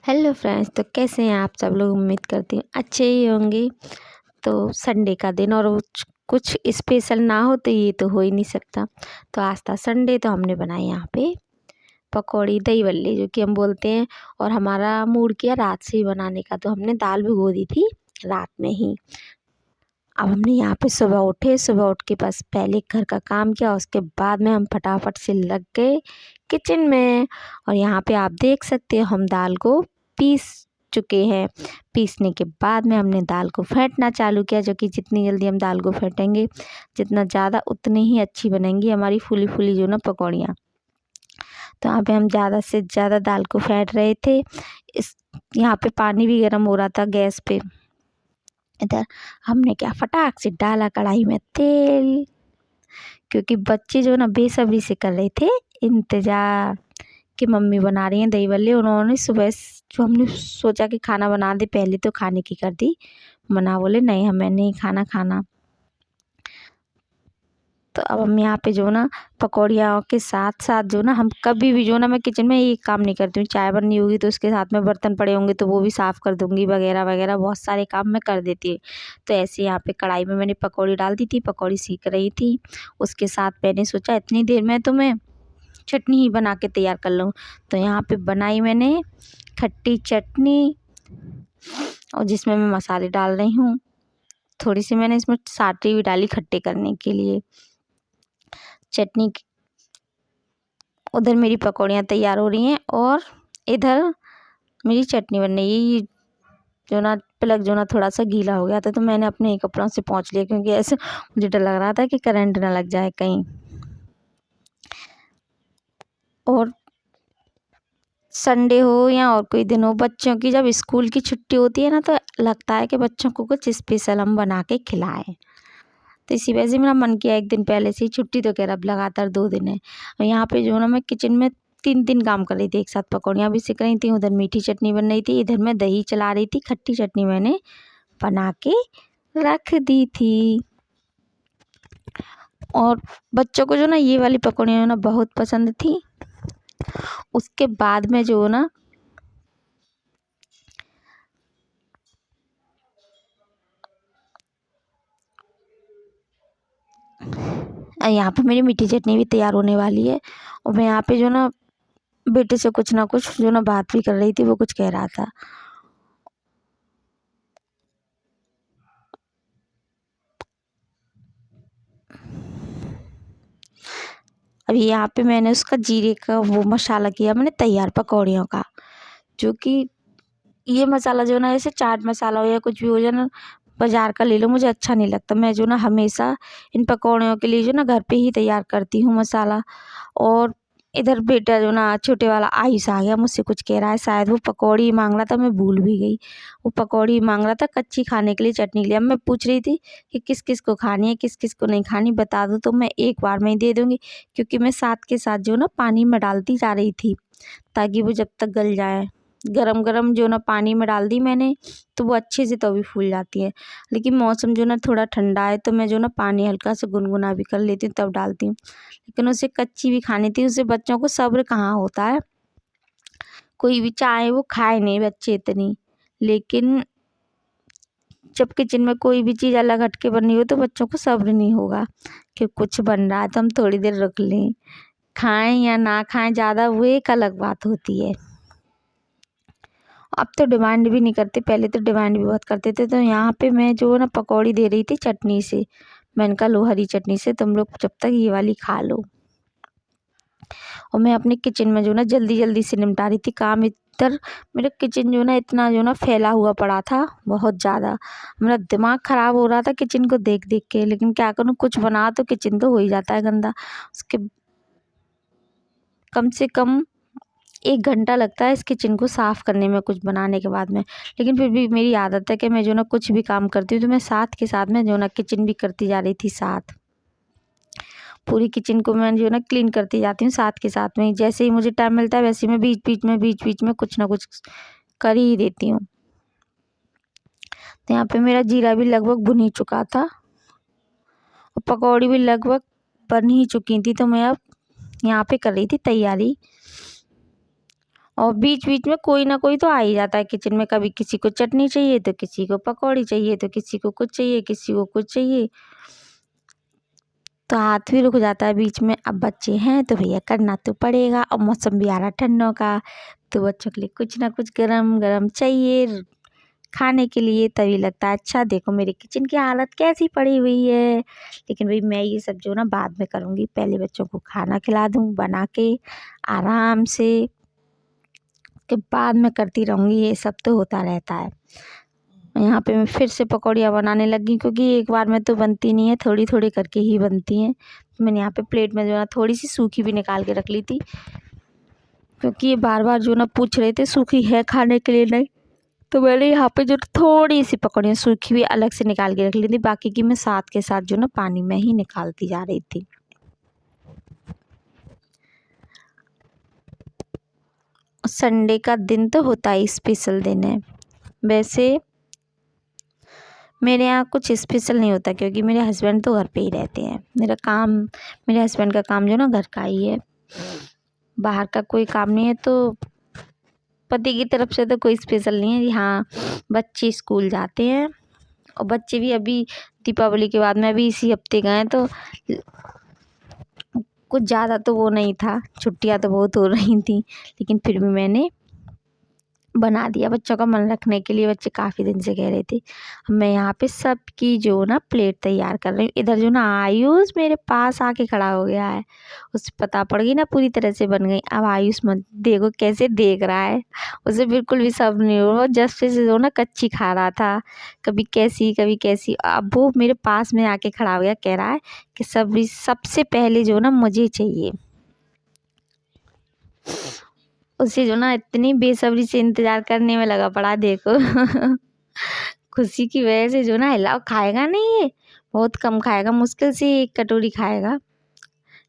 Hello friends, तो कैसे हैं आप सब लोग। उम्मीद करती हूँ अच्छे ही होंगे। तो संडे का दिन और कुछ स्पेशल ना हो तो ये तो हो ही नहीं सकता। तो आज था संडे, तो हमने बनाई यहाँ पे पकौड़ी दही बल्ले जो कि हम बोलते हैं। और हमारा मूड किया रात से ही बनाने का, तो हमने दाल भिगो दी थी रात में ही। अब हमने यहाँ पे सुबह उठ के बस पहले घर का काम किया, उसके बाद में हम फटाफट से लग गए किचन में। और यहाँ पे आप देख सकते हो हम दाल को पीस चुके हैं। पीसने के बाद में हमने दाल को फेंटना चालू किया, जो कि जितनी जल्दी हम दाल को फेंटेंगे जितना ज़्यादा उतनी ही अच्छी बनेंगी हमारी फूली फूली जो ना पकौड़ियाँ। तो यहाँ पे हम ज़्यादा से ज़्यादा दाल को फेंट रहे थे। इस यहाँ पे पानी भी गर्म हो रहा था गैस पे। इधर हमने क्या फटाक से डाला कढ़ाई में तेल, क्योंकि बच्चे जो ना बेसब्री से कर रहे थे इंतज़ार कि मम्मी बना रही हैं दही बल्ले। उन्होंने सुबह जो हमने सोचा कि खाना बना दे, पहले तो खाने की कर दी मना, बोले नहीं हमें नहीं खाना। तो अब हम यहाँ पे जो ना पकौड़ियाँ के साथ साथ जो ना हम कभी भी जो ना मैं किचन में ये काम नहीं करती हूँ। चाय बननी होगी तो उसके साथ में बर्तन पड़े होंगे तो वो भी साफ़ कर दूँगी, वगैरह वगैरह बहुत सारे काम मैं कर देती हूँ। तो ऐसे यहाँ पे कढ़ाई में मैंने पकौड़ी डाल दी थी, पकौड़ी सीख रही थी। उसके साथ मैंने सोचा इतनी देर में तो मैं चटनी ही बना के तैयार कर लूँ। तो यहाँ पे बनाई मैंने खट्टी चटनी, और जिसमें मैं मसाले डाल रही हूँ। थोड़ी सी मैंने इसमें साटी भी डाली खट्टे करने के लिए चटनी। उधर मेरी पकौड़ियाँ तैयार हो रही हैं और इधर मेरी चटनी बन रही है। जो ना प्लग जो ना थोड़ा सा गीला हो गया था, तो मैंने अपने कपड़ों से पोंछ लिया, क्योंकि ऐसे मुझे डर लग रहा था कि करंट ना लग जाए कहीं। और संडे हो या और कोई दिन हो, बच्चों की जब स्कूल की छुट्टी होती है ना, तो लगता है कि बच्चों को कुछ स्पेशल हम बना के खिलाएं। तो इसी वजह से मेरा मन किया एक दिन पहले से ही, छुट्टी तो कह रहा अब लगातार 2 दिन है। और यहाँ पे जो ना मैं किचन में 3 काम कर रही थी एक साथ। पकौड़ियाँ भी सेक रही थी, उधर मीठी चटनी बन रही थी, इधर मैं दही चला रही थी। खट्टी चटनी मैंने बना के रख दी थी। और बच्चों को जो ना ये वाली पकौड़ियाँ ना बहुत पसंद थी। उसके बाद में जो ना यहाँ पे मेरी मीठी चटनी भी तैयार होने वाली है। और मैं यहाँ पे जो ना बेटे से कुछ ना कुछ जो ना बात भी कर रही थी, वो कुछ कह रहा था। अभी यहाँ पे मैंने उसका जीरे का वो मसाला किया मैंने तैयार पकौड़ियों का, जो कि ये मसाला जो ना जैसे चाट मसाला हो या कुछ भी हो जाए ना, बाज़ार का ले लो, मुझे अच्छा नहीं लगता। मैं जो ना हमेशा इन पकौड़ियों के लिए जो ना घर पे ही तैयार करती हूँ मसाला। और इधर बेटा जो ना छोटे वाला आयुष आ गया, मुझसे कुछ कह रहा है, शायद वो पकौड़ी मांग रहा था, मैं भूल भी गई। वो पकौड़ी मांग रहा था कच्ची खाने के लिए, चटनी के लिए। अब मैं पूछ रही थी कि किस किस को खानी है, किस किस को नहीं खानी, बता दो तो मैं एक बार में ही दे दूँगी। क्योंकि मैं साथ के साथ जो ना पानी में डालती जा रही थी, ताकि वो जब तक गल जाए। गरम गरम जो ना पानी में डाल दी मैंने, तो वो अच्छे से तभी फूल जाती है। लेकिन मौसम जो ना थोड़ा ठंडा है, तो मैं जो ना पानी हल्का सा गुनगुना भी कर लेती हूँ तब डालती हूँ। लेकिन उसे कच्ची भी खानी थी, उससे बच्चों को सब्र कहाँ होता है। कोई भी चाहे वो खाए नहीं बच्चे इतनी, लेकिन जब किचन में कोई भी चीज़ अलग हट के बनी हो तो बच्चों को सब्र नहीं होगा कि कुछ बन रहा है तो हम थोड़ी देर रुक लें। खाएं या ना खाएं, ज़्यादा वो एक अलग बात होती है। अब तो डिमांड भी नहीं करते, पहले तो डिमांड भी बहुत करते थे। तो यहाँ पे मैं जो ना पकौड़ी दे रही थी चटनी से, मैंने कहा लो हरी चटनी से तुम लोग जब तक ये वाली खा लो। और मैं अपने किचन में जो ना जल्दी जल्दी से निपटा रही थी काम। इधर मेरा किचन जो ना इतना जो ना फैला हुआ पड़ा था, बहुत ज़्यादा। मेरा दिमाग ख़राब हो रहा था किचन को देख देख के, लेकिन क्या करूँ, कुछ बना तो किचन तो हो ही जाता है गंदा। उसके कम से कम 1 घंटा लगता है इस किचन को साफ़ करने में, कुछ बनाने के बाद में। लेकिन फिर भी मेरी आदत है कि मैं जो ना कुछ भी काम करती हूँ तो मैं साथ के साथ में जो ना किचन भी करती जा रही थी साथ। पूरी किचन को मैं जो ना क्लीन करती जाती हूँ साथ के साथ में। जैसे ही मुझे टाइम मिलता है वैसे ही मैं बीच बीच में कुछ ना कुछ कर ही देती हूँ। तो यहाँ पे मेरा जीरा भी लगभग भुन ही चुका था और पकौड़ी भी लगभग बन ही चुकी थी। तो मैं अब यहाँ पे कर रही थी तैयारी। और बीच बीच में कोई ना कोई तो आ ही जाता है किचन में। कभी किसी को चटनी चाहिए तो किसी को पकौड़ी चाहिए तो किसी को कुछ चाहिए, किसी को कुछ चाहिए, तो हाथ भी रुक जाता है बीच में। अब बच्चे हैं तो भैया करना तो पड़ेगा। और मौसम भी आ रहा ठंडों का, तो बच्चों के लिए कुछ ना कुछ गरम गरम चाहिए खाने के लिए, तभी लगता है अच्छा देखो मेरी किचन की हालत कैसी पड़ी हुई है। लेकिन भाई मैं ये सब जो ना बाद में करूँगी, पहले बच्चों को खाना खिला दूँ बना के आराम से, के बाद में करती रहूँगी। ये सब तो होता रहता है। यहाँ पे मैं फिर से पकौड़ियाँ बनाने लगी, क्योंकि एक बार में तो बनती नहीं है, थोड़ी थोड़ी करके ही बनती हैं। मैंने यहाँ पे प्लेट में जो है थोड़ी सी सूखी भी निकाल के रख ली थी, क्योंकि ये बार बार जो ना पूछ रहे थे सूखी है खाने के लिए नहीं, तो मैंने यहाँ पे जो थोड़ी सी पकौड़ियाँ सूखी भी अलग से निकाल के रख ली थी। बाकी की मैं साथ के साथ जो ना पानी में ही निकालती जा रही थी। संडे का दिन तो होता ही स्पेशल दिन है। वैसे मेरे यहाँ कुछ स्पेशल नहीं होता, क्योंकि मेरे हस्बैंड तो घर पे ही रहते हैं। मेरे हस्बैंड का काम जो ना घर का ही है, बाहर का कोई काम नहीं है। तो पति की तरफ से तो कोई स्पेशल नहीं है। हाँ, बच्चे स्कूल जाते हैं, और बच्चे भी अभी दीपावली के बाद में अभी इसी हफ्ते गए, तो कुछ ज़्यादा तो वो नहीं था, छुट्टियाँ तो बहुत हो रही थी, लेकिन फिर भी मैंने बना दिया बच्चों का मन रखने के लिए। बच्चे काफ़ी दिन से कह रहे थे। अब मैं यहाँ पे सबकी जो ना प्लेट तैयार कर रही हूँ। इधर जो ना आयुष मेरे पास आके खड़ा हो गया है, उसे पता पड़ गई ना पूरी तरह से बन गई। अब आयुष मत देखो कैसे देख रहा है, उसे बिल्कुल भी सब नहीं हो, वो जस्ट से जो ना कच्ची खा रहा था, कभी कैसी कभी कैसी। अब वो मेरे पास में आके खड़ा हो गया, कह रहा है कि सबसे पहले जो ना मुझे चाहिए। उसे जो ना इतनी बेसब्री से इंतज़ार करने में लगा पड़ा देखो। खुशी की वजह से जो ना हिलाओ खाएगा नहीं, ये बहुत कम खाएगा, मुश्किल से 1 कटोरी खाएगा,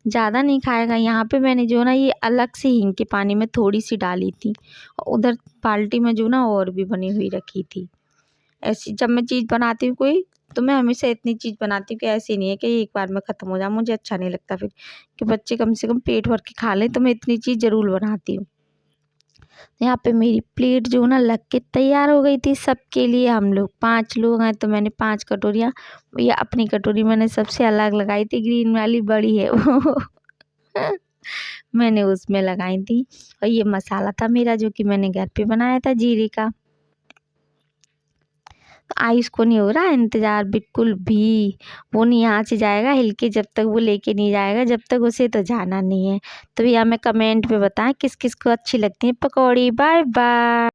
ज़्यादा नहीं खाएगा। यहाँ पे मैंने जो ना ये अलग से हींग के पानी में थोड़ी सी डाली थी, उधर बाल्टी में जो ना और भी बनी हुई रखी थी। ऐसी जब मैं चीज़ बनाती हूँ कोई, तो मैं हमेशा इतनी चीज़ बनाती हूँ कि ऐसे नहीं है कि एक बार में ख़त्म हो जाए। मुझे अच्छा नहीं लगता फिर कि बच्चे कम से कम पेट भर के खा लें, तो मैं इतनी चीज़ ज़रूर बनाती हूँ। यहाँ पे मेरी प्लेट जो ना लग के तैयार हो गई थी सबके लिए। हम लोग 5 लोग हैं, तो मैंने 5 कटोरियाँ, ये अपनी कटोरी मैंने सबसे अलग लगाई थी, ग्रीन वाली बड़ी है वो। मैंने उसमें लगाई थी। और ये मसाला था मेरा जो कि मैंने घर पे बनाया था जीरे का। तो आयुष को नहीं हो रहा इंतज़ार बिल्कुल भी, वो नहीं यहाँ से जाएगा हिल के जब तक वो लेके नहीं जाएगा, जब तक उसे तो जाना नहीं है। तो भैया हमें कमेंट पे बताएं किस किस को अच्छी लगती है पकौड़ी। Bye bye.